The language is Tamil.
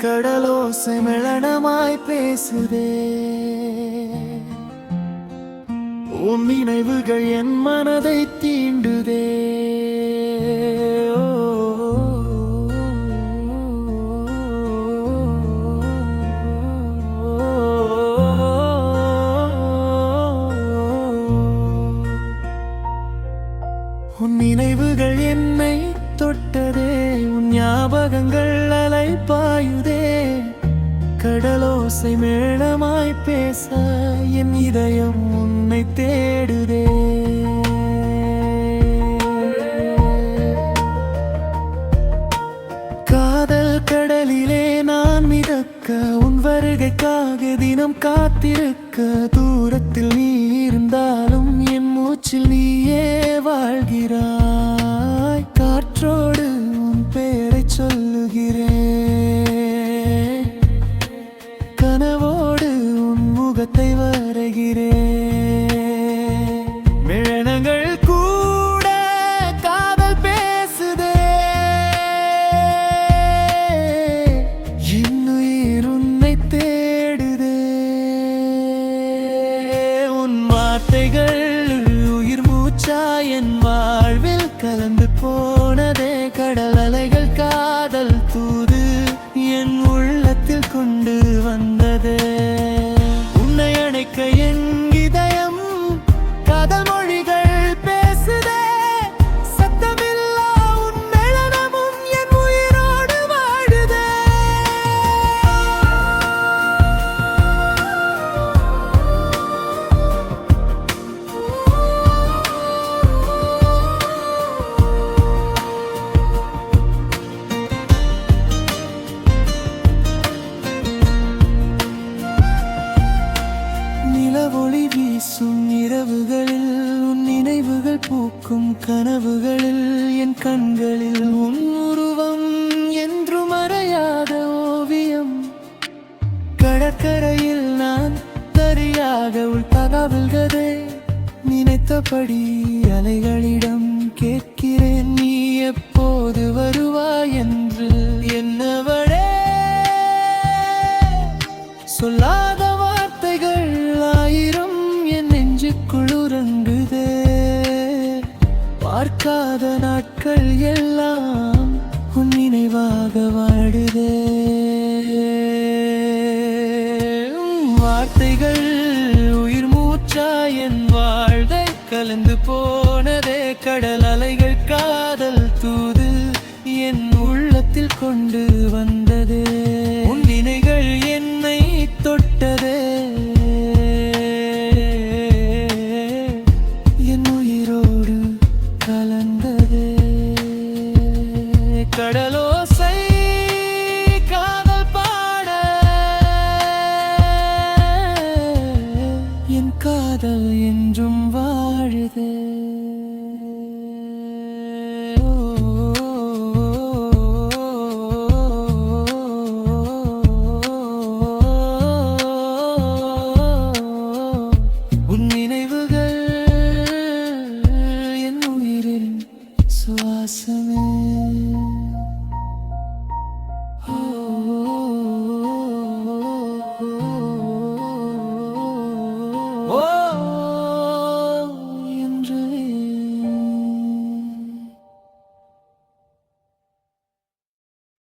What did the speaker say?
கடலோசை மெளனமாய் பேசுதே. உன் நினைவுகள் என் மனதை தீண்டுதே. உன் நினைவுகள் என்னை தொட்டதே. உன் ஞாபகங்கள் அலை பாயுதே. கடலோசை மேளமாய் பேச என் இதயம் உன்னை தேடுதே. காதல் கடலிலே நான் மிதக்க, உன் வருகைக்காக தினம் காத்திருக்க. தூரத்தில் நீ இருந்தாலும் என் மூச்சில் நீயே வாழ்கிறாய். காற்றோடு உன் பெயரை சொல்லுகிறேன். கனவோடு உன் முகத்தை வரைகிறேன். மிழனங்கள் கூட காதல் பேசுதே. இன்னுயிர் உன்னை தேடுதே. உன் வார்த்தைகள் உயிர் மூச்சா என் வாழ்வில் கலந்து போனதே. கடல் அலைகள் காதல் தூது என் உள்ளத்தில் கொண்டு வந்ததே. உன்னை அணைக்க என் இதயம் காதல் மொழிகள் பேசுதே. சத்தமில்லா உன் மெளனமும் என் உயிரோடு வாழுதே. நிலவொளி வீசும் இரவுகளில் உன் நினைவுகள் பூக்கும் கனவுகளில் என் கண்களில் உன் உருவம் என்று மறையாத ஓவியம். கடற்கரையில் நான் தரியாக உள் தகவல்களே. நினைத்தபடி அலைகளிடம் கேட்கிறேன், நீ எப்போது வருவாய் என்று. என்னவளே சொல்லாத வார்த்தைகள் ஆயிரம் என் நெஞ்சுக்குள் உறங்குதே. பார்க்காத நாட்கள் எல்லாம் உன் நினைவாக வாடுதே. வார்த்தைகள் உயிர் மூச்சா என் வாழ்வை கலந்து போனதே. கடல் அலைகள் காதல் தூது என் உள்ளத்தில் கொண்டு வந்ததே. உன் நினைவுகள் என்னை தொட்டதே. என் உயிரோடு கலந்ததே. கடலோசை காதல் பாட என் காதல் என்றும் வாழுதே. உன் நினைவுகள் என் உயிரின் சுவாசம்.